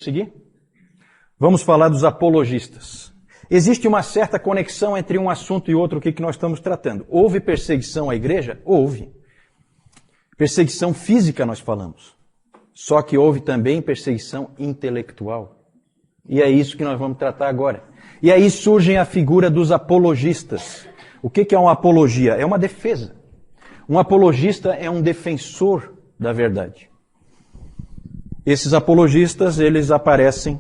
Seguir? Vamos falar dos apologistas. Existe uma certa conexão entre um assunto e outro que nós estamos tratando. Houve perseguição à igreja? Houve. Perseguição física nós falamos. Só que houve também perseguição intelectual. E é isso que nós vamos tratar agora. E aí surge a figura dos apologistas. O que é uma apologia? É uma defesa. Um apologista é um defensor da verdade. Esses apologistas, eles aparecem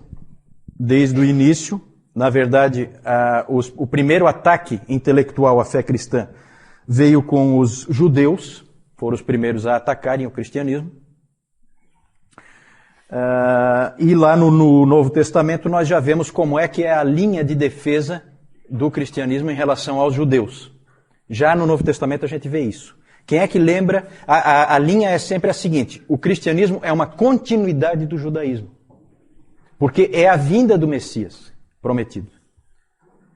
desde o início. Na verdade, o primeiro ataque intelectual à fé cristã veio com os judeus, foram os primeiros a atacarem o cristianismo. E lá no Novo Testamento nós já vemos como é que é a linha de defesa do cristianismo em relação aos judeus. Já no Novo Testamento a gente vê isso. Quem é que lembra? A linha é sempre a seguinte: o cristianismo é uma continuidade do judaísmo. Porque é a vinda do Messias prometido.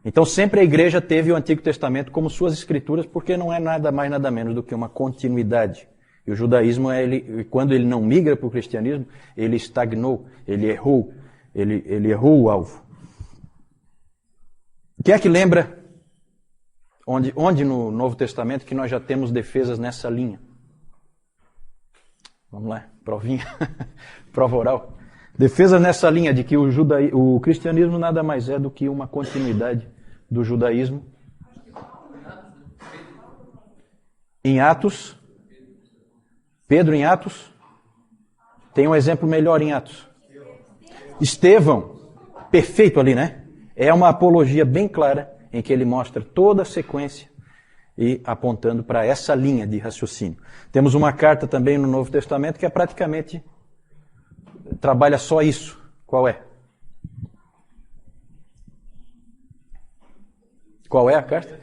Então sempre a igreja teve o Antigo Testamento como suas escrituras, porque não é nada mais nada menos do que uma continuidade. E o judaísmo, quando ele não migra para o cristianismo, ele estagnou, ele errou o alvo. Quem é que lembra onde no Novo Testamento que nós já temos defesas nessa linha? Vamos lá, provinha, prova oral. Defesas nessa linha de que o cristianismo nada mais é do que uma continuidade do judaísmo. Em Atos, Pedro em Atos, tem um exemplo melhor em Atos. Estevão, perfeito ali, né? É uma apologia bem clara em que ele mostra toda a sequência e apontando para essa linha de raciocínio. Temos uma carta também no Novo Testamento que praticamente trabalha só isso. Qual é? Qual é a carta?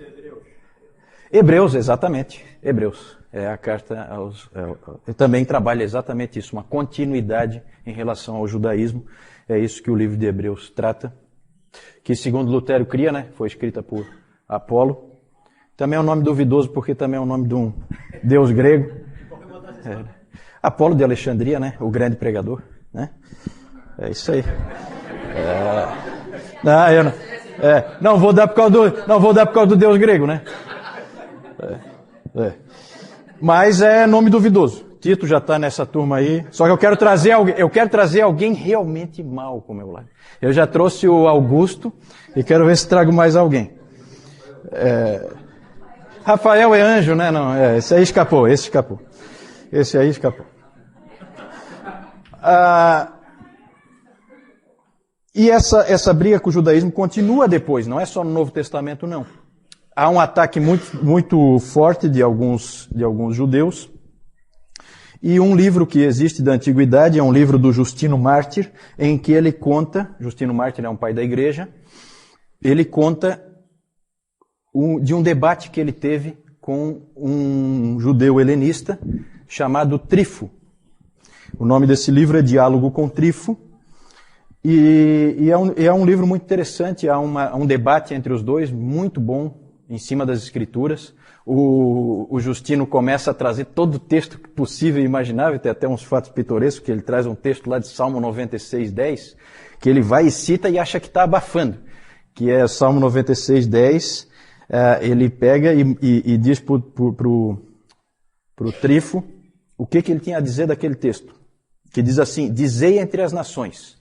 Hebreus, exatamente. Hebreus. É a carta aos... também trabalha exatamente isso, uma continuidade em relação ao judaísmo. É isso que o livro de Hebreus trata. Que segundo Lutero cria, né? Foi escrita por Apolo. Também é um nome duvidoso, porque também é o nome de um deus grego. Apolo de Alexandria, né? O grande pregador, né? É isso aí. Não vou dar por causa do deus grego, né? Mas é nome duvidoso. Tito já está nessa turma aí. Só que eu quero trazer alguém realmente mau para o meu lado. Eu já trouxe o Augusto e quero ver se trago mais alguém. Rafael é anjo, né? Não, esse aí escapou, Esse aí escapou. E essa briga com o judaísmo continua depois, não é só no Novo Testamento, não. Há um ataque muito, muito forte de alguns judeus. E um livro que existe da Antiguidade é um livro do Justino Mártir, em que ele conta, Justino Mártir é um pai da igreja, ele conta de um debate que ele teve com um judeu helenista chamado Trifo. O nome desse livro é Diálogo com Trifo, e é um livro muito interessante, há um debate entre os dois, muito bom, em cima das escrituras. O Justino começa a trazer todo o texto possível e imaginável, tem até uns fatos pitorescos, que ele traz um texto lá de Salmo 96:10, que ele vai e cita e acha que está abafando, que é Salmo 96:10, ele pega e diz pro Trifo o que ele tinha a dizer daquele texto, que diz assim: dizei entre as nações,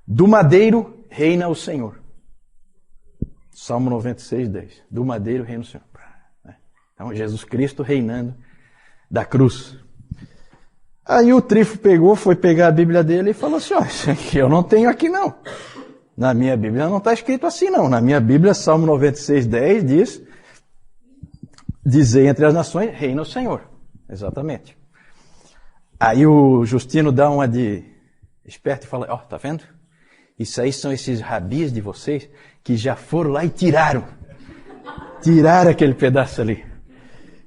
do madeiro reina o Senhor. Salmo 96:10, do madeiro reina o Senhor. Então, Jesus Cristo reinando da cruz. Aí o Trifo foi pegar a Bíblia dele e falou assim: isso aqui eu não tenho aqui não. Na minha Bíblia não está escrito assim não. Na minha Bíblia, Salmo 96:10 diz: dizei entre as nações, reina o Senhor. Exatamente. Aí o Justino dá uma de esperto e fala: tá vendo? Isso aí são esses rabis de vocês que já foram lá e tiraram aquele pedaço ali.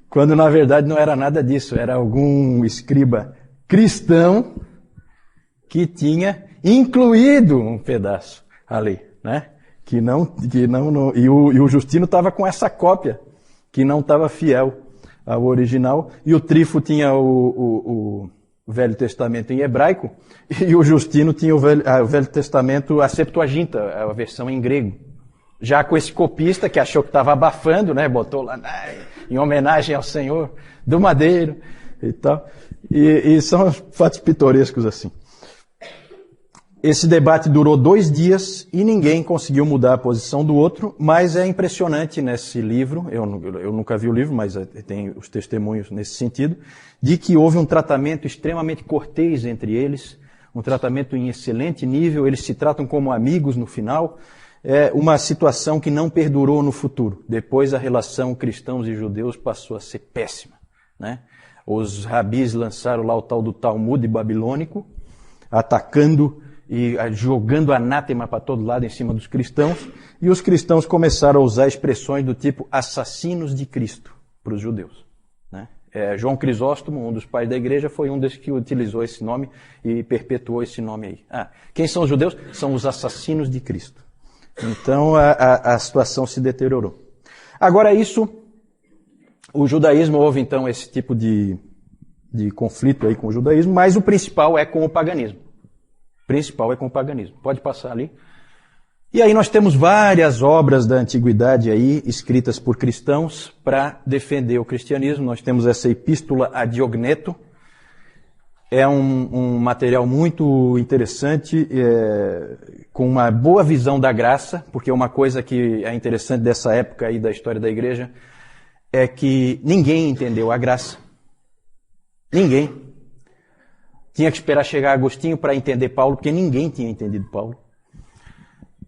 Quando na verdade não era nada disso, era algum escriba cristão que tinha incluído um pedaço ali, né? E o Justino estava com essa cópia que não estava fiel ao original, e o Trifo tinha o Velho Testamento em hebraico, e o Justino tinha o Velho Testamento, a Septuaginta, a versão em grego. Já com esse copista que achou que estava abafando, né, botou lá em homenagem ao Senhor do Madeiro e tal. E são fatos pitorescos assim. Esse debate durou 2 dias e ninguém conseguiu mudar a posição do outro, mas é impressionante nesse livro, eu nunca vi o livro, mas tem os testemunhos nesse sentido, de que houve um tratamento extremamente cortês entre eles, um tratamento em excelente nível, eles se tratam como amigos no final, é uma situação que não perdurou no futuro. Depois a relação cristãos e judeus passou a ser péssima, né? Os rabis lançaram lá o tal do Talmud babilônico, atacando e jogando anátema para todo lado em cima dos cristãos, e os cristãos começaram a usar expressões do tipo assassinos de Cristo para os judeus, né? João Crisóstomo, um dos pais da igreja, foi um desses que utilizou esse nome e perpetuou esse nome aí. Quem são os judeus? São os assassinos de Cristo. Então a situação se deteriorou. Agora o judaísmo, houve então esse tipo de conflito aí com o judaísmo, mas o principal é com o paganismo. Pode passar ali. E aí nós temos várias obras da antiguidade aí, escritas por cristãos, para defender o cristianismo. Nós temos essa Epístola a Diogneto. É um material muito interessante, com uma boa visão da graça, porque uma coisa que é interessante dessa época aí da história da igreja é que ninguém entendeu a graça. Ninguém. Tinha que esperar chegar Agostinho para entender Paulo, porque ninguém tinha entendido Paulo.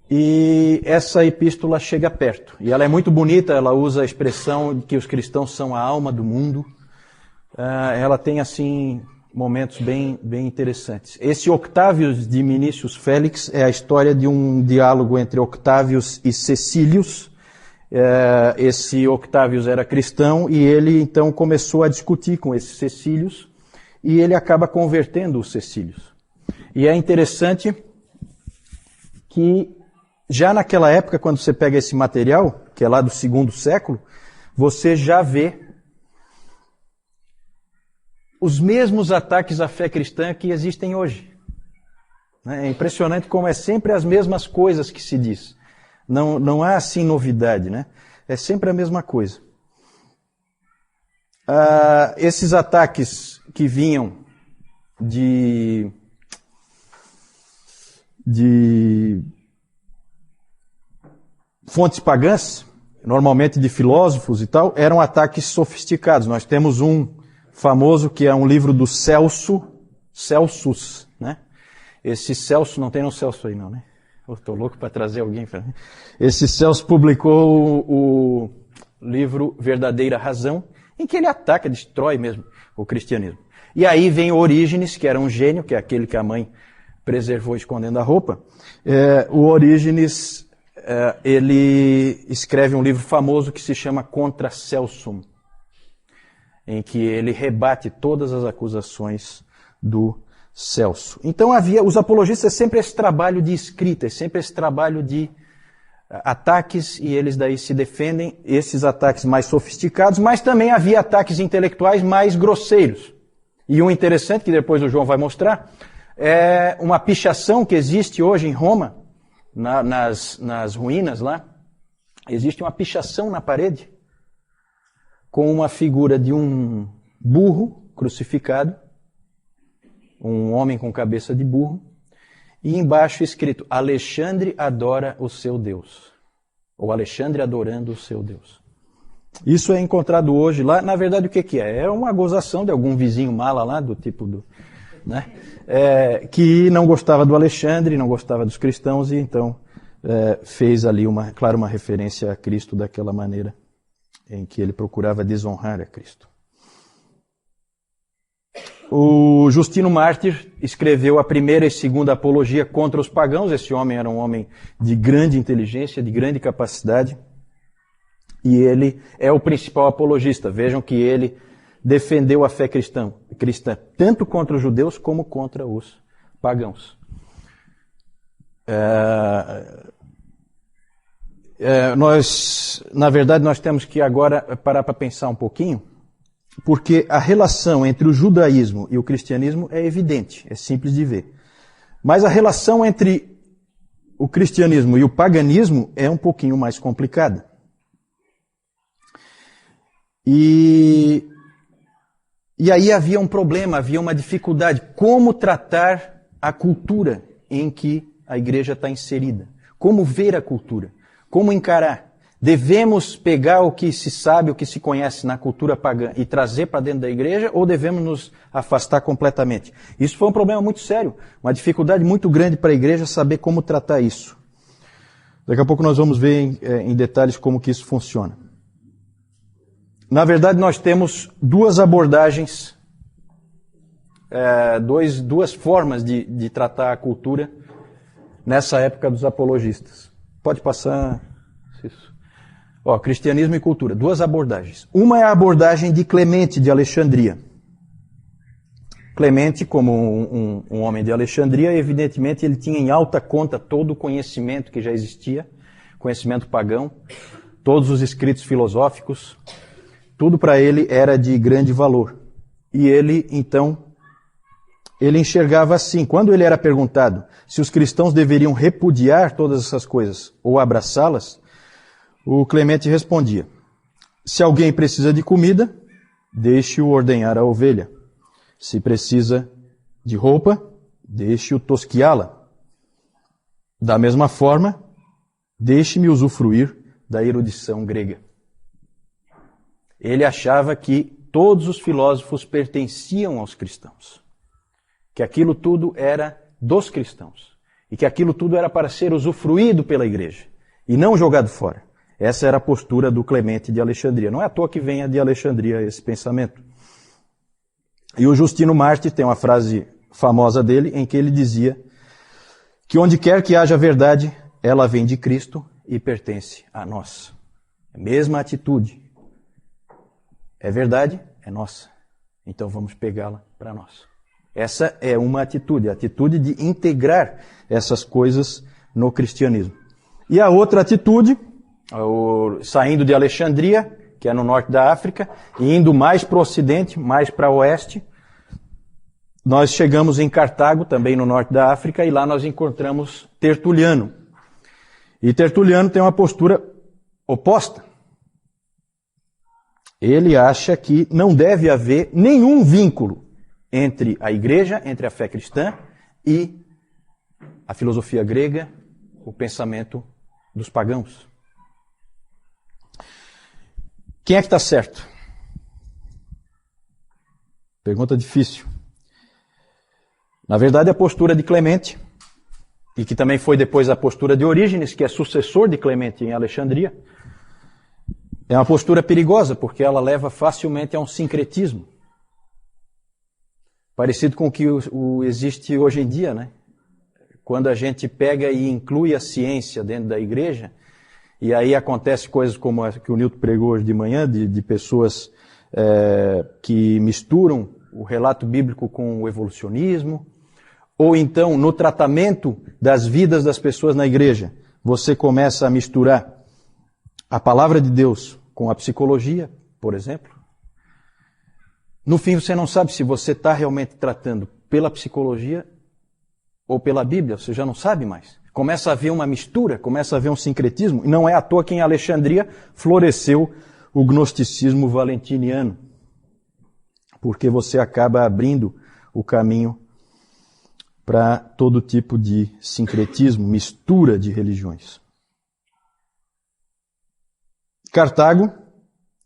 E essa epístola chega perto. E ela é muito bonita, ela usa a expressão de que os cristãos são a alma do mundo. Ela tem, assim, momentos bem interessantes. Esse Octávios de Minícius Félix é a história de um diálogo entre Octávios e Cecílius. Esse Octávios era cristão e ele, então, começou a discutir com esse Cecílius. E ele acaba convertendo os Cecílios. E é interessante que, já naquela época, quando você pega esse material, que é lá do 2º século, você já vê os mesmos ataques à fé cristã que existem hoje. É impressionante como é sempre as mesmas coisas que se diz. Não há, assim, novidade, né? É sempre a mesma coisa. Esses ataques que vinham de fontes pagãs, normalmente de filósofos e tal, eram ataques sofisticados. Nós temos um famoso que é um livro do Celsus, né? Esse Celso, não tem um Celso aí não, né? Eu tô louco para trazer alguém para mim. Esse Celso publicou o livro Verdadeira Razão, em que ele ataca, destrói mesmo o cristianismo. E aí vem Orígenes, que era um gênio, que é aquele que a mãe preservou escondendo a roupa. O Orígenes, ele escreve um livro famoso que se chama Contra Celsum, em que ele rebate todas as acusações do Celso. Então os apologistas, é sempre esse trabalho de escrita, é sempre esse trabalho de ataques, e eles daí se defendem, esses ataques mais sofisticados, mas também havia ataques intelectuais mais grosseiros. E um interessante, que depois o João vai mostrar, é uma pichação que existe hoje em Roma, nas ruínas lá. Existe uma pichação na parede, com uma figura de um burro crucificado, um homem com cabeça de burro, e embaixo escrito, Alexandre adora o seu Deus. Ou Alexandre adorando o seu Deus. Isso é encontrado hoje lá. Na verdade, o que é? É uma gozação de algum vizinho mala lá, do tipo né? Que não gostava do Alexandre, não gostava dos cristãos, e então fez ali uma referência a Cristo daquela maneira, em que ele procurava desonrar a Cristo. O Justino Mártir escreveu a primeira e segunda apologia contra os pagãos. Esse homem era um homem de grande inteligência, de grande capacidade, e ele é o principal apologista. Vejam que ele defendeu a fé cristã tanto contra os judeus como contra os pagãos. Na verdade, nós temos que agora parar para pensar um pouquinho. porque a relação entre o judaísmo e o cristianismo é evidente, é simples de ver. Mas a relação entre o cristianismo e o paganismo é um pouquinho mais complicada. E aí havia um problema, havia uma dificuldade. Como tratar a cultura em que a igreja está inserida? Como ver a cultura? Como encarar? Devemos pegar o que se sabe, o que se conhece na cultura pagã e trazer para dentro da igreja, ou devemos nos afastar completamente? Isso foi um problema muito sério, uma dificuldade muito grande para a igreja saber como tratar isso. Daqui a pouco nós vamos ver em detalhes como que isso funciona. Na verdade, nós temos duas abordagens, duas formas de tratar a cultura nessa época dos apologistas. Pode passar isso. Cristianismo e cultura, duas abordagens. Uma é a abordagem de Clemente de Alexandria. Clemente, como um homem de Alexandria, evidentemente ele tinha em alta conta todo o conhecimento que já existia, conhecimento pagão, todos os escritos filosóficos, tudo para ele era de grande valor. E ele, então, ele enxergava assim. Quando ele era perguntado se os cristãos deveriam repudiar todas essas coisas ou abraçá-las, o Clemente respondia: se alguém precisa de comida, deixe-o ordenhar a ovelha. Se precisa de roupa, deixe-o tosquiá-la. Da mesma forma, deixe-me usufruir da erudição grega. Ele achava que todos os filósofos pertenciam aos cristãos, que aquilo tudo era dos cristãos, e que aquilo tudo era para ser usufruído pela igreja, e não jogado fora. Essa era a postura do Clemente de Alexandria. Não é à toa que venha de Alexandria esse pensamento. E o Justino Mártir tem uma frase famosa dele, em que ele dizia que onde quer que haja verdade, ela vem de Cristo e pertence a nós. A mesma atitude. É verdade? É nossa. Então vamos pegá-la para nós. Essa é uma atitude, a atitude de integrar essas coisas no cristianismo. E a outra atitude, saindo de Alexandria, que é no norte da África, e indo mais para o ocidente, mais para o oeste, nós chegamos em Cartago, também no norte da África, e lá nós encontramos Tertuliano. E Tertuliano tem uma postura oposta. Ele acha que não deve haver nenhum vínculo entre a igreja, entre a fé cristã e a filosofia grega, o pensamento dos pagãos. Quem é que está certo? Pergunta difícil. Na verdade, a postura de Clemente, e que também foi depois a postura de Orígenes, que é sucessor de Clemente em Alexandria, é uma postura perigosa, porque ela leva facilmente a um sincretismo. Parecido com o que existe hoje em dia, né? Quando a gente pega e inclui a ciência dentro da igreja, e aí acontece coisas como a que o Nilton pregou hoje de manhã, de pessoas que misturam o relato bíblico com o evolucionismo, ou então no tratamento das vidas das pessoas na igreja, você começa a misturar a palavra de Deus com a psicologia, por exemplo. No fim, você não sabe se você está realmente tratando pela psicologia ou pela Bíblia, você já não sabe mais. Começa a haver uma mistura, começa a haver um sincretismo, e não é à toa que em Alexandria floresceu o gnosticismo valentiniano, porque você acaba abrindo o caminho para todo tipo de sincretismo, mistura de religiões. Cartago,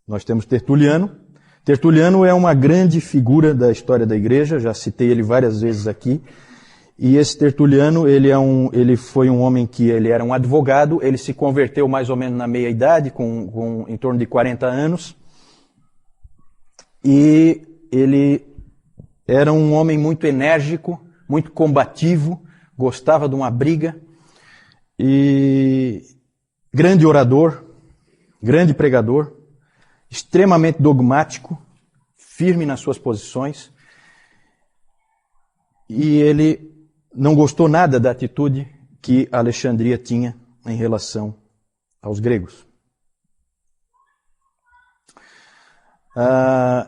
nós temos Tertuliano. Tertuliano é uma grande figura da história da igreja, já citei ele várias vezes aqui. E esse Tertuliano, ele foi um homem que ele era um advogado, ele se converteu mais ou menos na meia-idade, com em torno de 40 anos. E ele era um homem muito enérgico, muito combativo, gostava de uma briga, e grande orador, grande pregador, extremamente dogmático, firme nas suas posições, e ele não gostou nada da atitude que Alexandria tinha em relação aos gregos.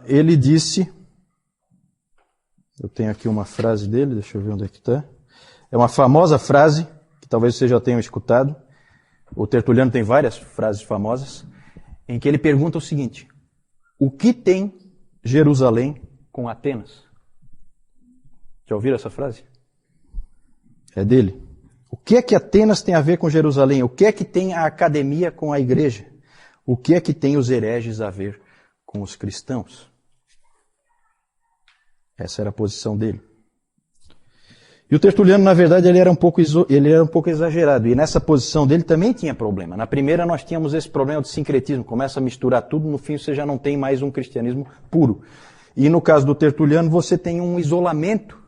Ele disse, eu tenho aqui uma frase dele, deixa eu ver onde é que está. É uma famosa frase, que talvez vocês já tenham escutado. O Tertuliano tem várias frases famosas, em que ele pergunta o seguinte: o que tem Jerusalém com Atenas? Já ouviram essa frase? É dele. O que é que Atenas tem a ver com Jerusalém? O que é que tem a academia com a igreja? O que é que tem os hereges a ver com os cristãos? Essa era a posição dele. E o Tertuliano, na verdade, ele era um pouco exagerado. E nessa posição dele também tinha problema. Na primeira nós tínhamos esse problema do sincretismo. Começa a misturar tudo, no fim você já não tem mais um cristianismo puro. E no caso do Tertuliano, você tem um isolamento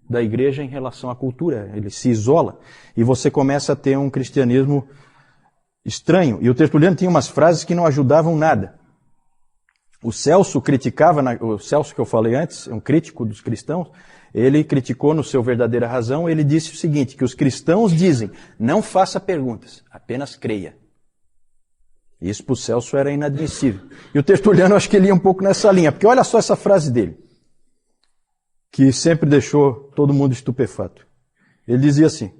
da igreja em relação à cultura. Ele se isola. E você começa a ter um cristianismo estranho. E o Tertuliano tinha umas frases que não ajudavam nada. O Celso criticava, o Celso que eu falei antes, um crítico dos cristãos, ele criticou no seu Verdadeira Razão, ele disse o seguinte, que os cristãos dizem, não faça perguntas, apenas creia. Isso para o Celso era inadmissível. E o Tertuliano, acho que ele ia um pouco nessa linha, porque olha só essa frase dele, que sempre deixou todo mundo estupefato. Ele dizia assim,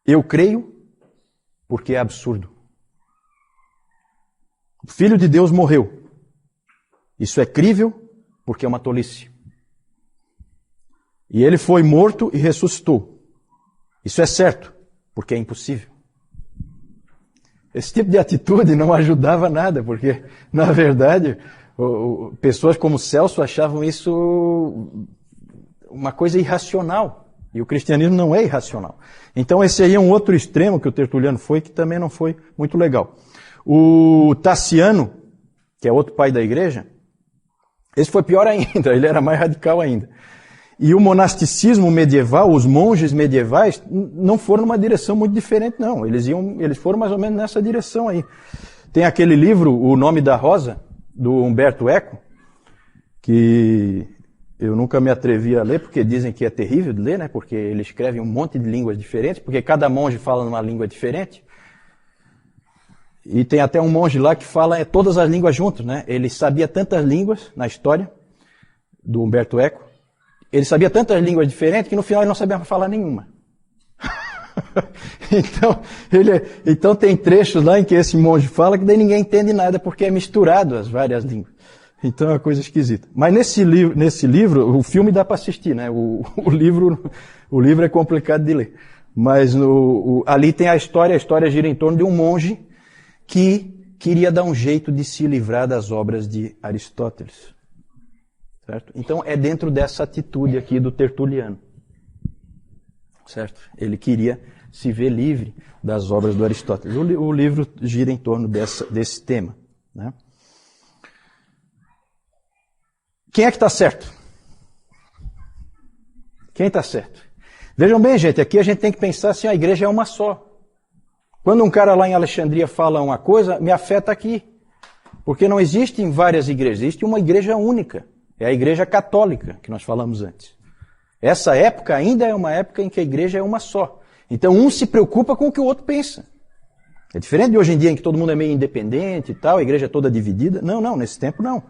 eu creio porque é absurdo. O Filho de Deus morreu. Isso é crível porque é uma tolice. E ele foi morto e ressuscitou. Isso é certo porque é impossível. Esse tipo de atitude não ajudava nada, porque, na verdade, pessoas como Celso achavam isso uma coisa irracional. E o cristianismo não é irracional. Então esse aí é um outro extremo que o Tertuliano foi, que também não foi muito legal. O Tassiano, que é outro pai da igreja, esse foi pior ainda, ele era mais radical ainda. E o monasticismo medieval, os monges medievais, não foram numa direção muito diferente, não. Eles foram mais ou menos nessa direção aí. Tem aquele livro, O Nome da Rosa, do Umberto Eco, que eu nunca me atrevi a ler, porque dizem que é terrível de ler, né? Porque ele escreve um monte de línguas diferentes, porque cada monge fala numa língua diferente. E tem até um monge lá que fala todas as línguas juntos, né? Ele sabia tantas línguas na história do Umberto Eco. Ele sabia tantas línguas diferentes que no final ele não sabia falar nenhuma. Então tem trechos lá em que esse monge fala que daí ninguém entende nada porque é misturado as várias línguas. Então é uma coisa esquisita. Mas nesse livro, o filme dá para assistir, né? O livro é complicado de ler. Mas ali tem a história gira em torno de um monge que queria dar um jeito de se livrar das obras de Aristóteles. Certo? Então é dentro dessa atitude aqui do Tertuliano. Certo? Ele queria se ver livre das obras do Aristóteles. O livro gira em torno desse tema. Né? Quem é que está certo? Quem está certo? Vejam bem, gente, aqui a gente tem que pensar assim, a igreja é uma só. Quando um cara lá em Alexandria fala uma coisa, me afeta aqui. Porque não existem várias igrejas, existe uma igreja única. É a igreja católica, que nós falamos antes. Essa época ainda é uma época em que a igreja é uma só. Então um se preocupa com o que o outro pensa. É diferente de hoje em dia em que todo mundo é meio independente e tal, a igreja é toda dividida. Não, nesse tempo não.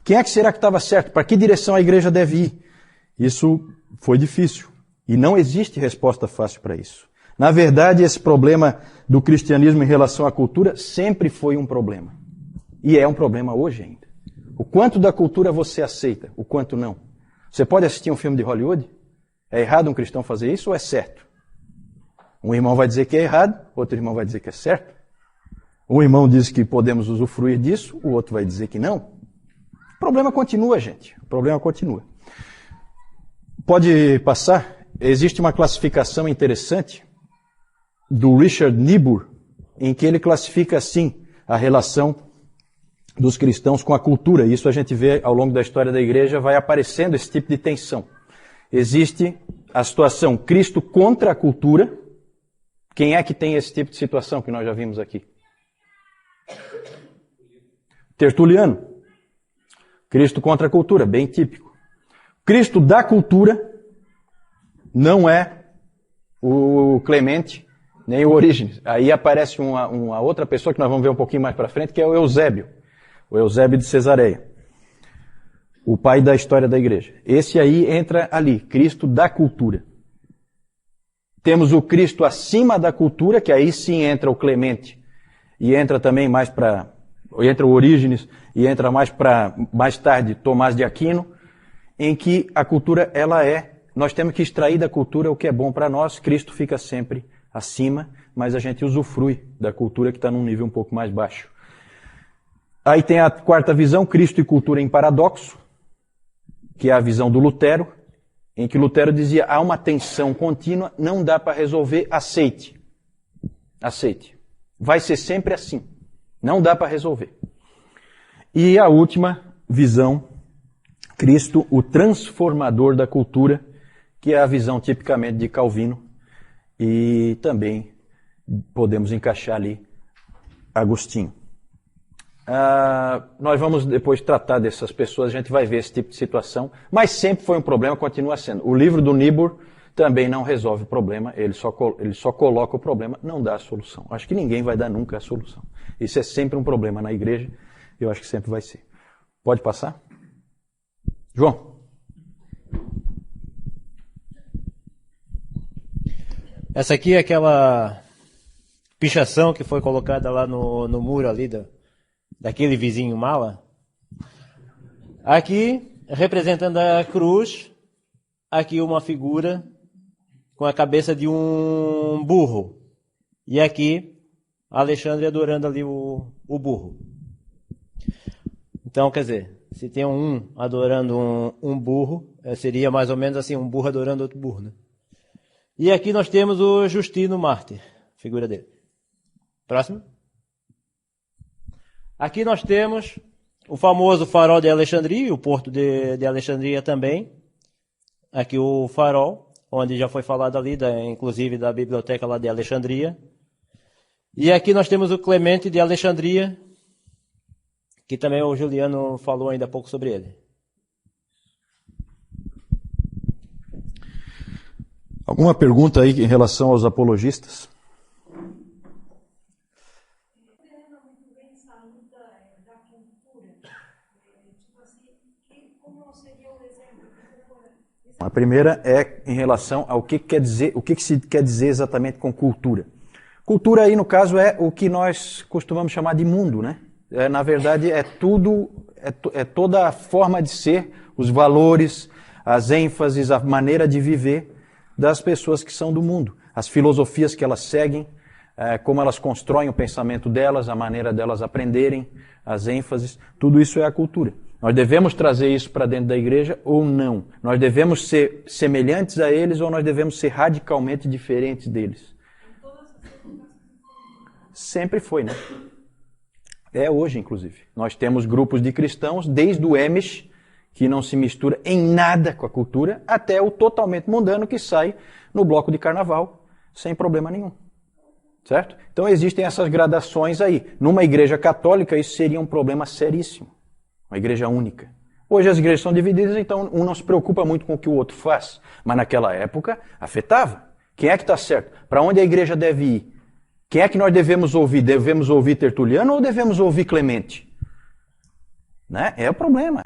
Quem é que será que estava certo? Para que direção a igreja deve ir? Isso foi difícil. E não existe resposta fácil para isso. Na verdade, esse problema do cristianismo em relação à cultura sempre foi um problema. E é um problema hoje ainda. O quanto da cultura você aceita, o quanto não. Você pode assistir um filme de Hollywood? É errado um cristão fazer isso ou é certo? Um irmão vai dizer que é errado, outro irmão vai dizer que é certo. Um irmão diz que podemos usufruir disso, o outro vai dizer que não. O problema continua, gente. O problema continua. Pode passar? Existe uma classificação interessante do Richard Niebuhr, em que ele classifica assim a relação dos cristãos com a cultura. Isso a gente vê ao longo da história da igreja, vai aparecendo esse tipo de tensão. Existe a situação Cristo contra a cultura. Quem é que tem esse tipo de situação que nós já vimos aqui? Tertuliano. Cristo contra a cultura, bem típico. Cristo da cultura não é o Clemente, nem o Orígenes. Aí aparece uma outra pessoa que nós vamos ver um pouquinho mais para frente, que é o Eusébio. O Eusébio de Cesareia. o pai da história da igreja. Esse aí entra ali, Cristo da cultura. Temos o Cristo acima da cultura, que aí sim entra o Clemente, e entra também mais para... entra o Orígenes, e entra mais tarde, Tomás de Aquino, em que a cultura, nós temos que extrair da cultura o que é bom para nós, Cristo fica sempre acima, mas a gente usufrui da cultura que está num nível um pouco mais baixo. Aí tem a quarta visão, Cristo e cultura em paradoxo, que é a visão do Lutero, em que Lutero dizia, há uma tensão contínua, não dá para resolver, aceite. Aceite. Vai ser sempre assim. Não dá para resolver. E a última visão, Cristo, o transformador da cultura, que é a visão tipicamente de Calvino, e também podemos encaixar ali Agostinho. Nós vamos depois tratar dessas pessoas, a gente vai ver esse tipo de situação, mas sempre foi um problema, continua sendo. O livro do Niebuhr também não resolve o problema, ele só coloca o problema, não dá a solução. Acho que ninguém vai dar nunca a solução. Isso é sempre um problema na igreja, eu acho que sempre vai ser. Pode passar? João. Essa aqui é aquela pichação que foi colocada lá no muro ali daquele vizinho mala. Aqui, representando a cruz, aqui uma figura com a cabeça de um burro. E aqui, Alexandre adorando ali o burro. Então, quer dizer, se tem um adorando um burro, seria mais ou menos assim, um burro adorando outro burro, né? E aqui nós temos o Justino Mártir, figura dele. Próximo. Aqui nós temos o famoso farol de Alexandria, o porto de Alexandria também. Aqui o farol, onde já foi falado ali, inclusive da biblioteca lá de Alexandria. E aqui nós temos o Clemente de Alexandria, que também o Juliano falou ainda há pouco sobre ele. Alguma pergunta aí em relação aos apologistas? A primeira é em relação ao que quer dizer, o que se quer dizer exatamente com cultura. Cultura aí, no caso, é o que nós costumamos chamar de mundo, né? Na verdade, é toda a forma de ser, os valores, as ênfases, a maneira de viver das pessoas que são do mundo. As filosofias que elas seguem, como elas constroem o pensamento delas, a maneira delas aprenderem, as ênfases, tudo isso é a cultura. Nós devemos trazer isso para dentro da igreja ou não? Nós devemos ser semelhantes a eles ou nós devemos ser radicalmente diferentes deles? Sempre foi, né? É hoje, inclusive. Nós temos grupos de cristãos, desde o Amish, que não se mistura em nada com a cultura, até o totalmente mundano que sai no bloco de carnaval, sem problema nenhum. Certo? Então existem essas gradações aí. Numa igreja católica, isso seria um problema seríssimo. Uma igreja única. Hoje as igrejas são divididas, então um não se preocupa muito com o que o outro faz. Mas naquela época, afetava. Quem é que está certo? Para onde a igreja deve ir? Quem é que nós devemos ouvir? Devemos ouvir Tertuliano ou devemos ouvir Clemente? Né? É o problema.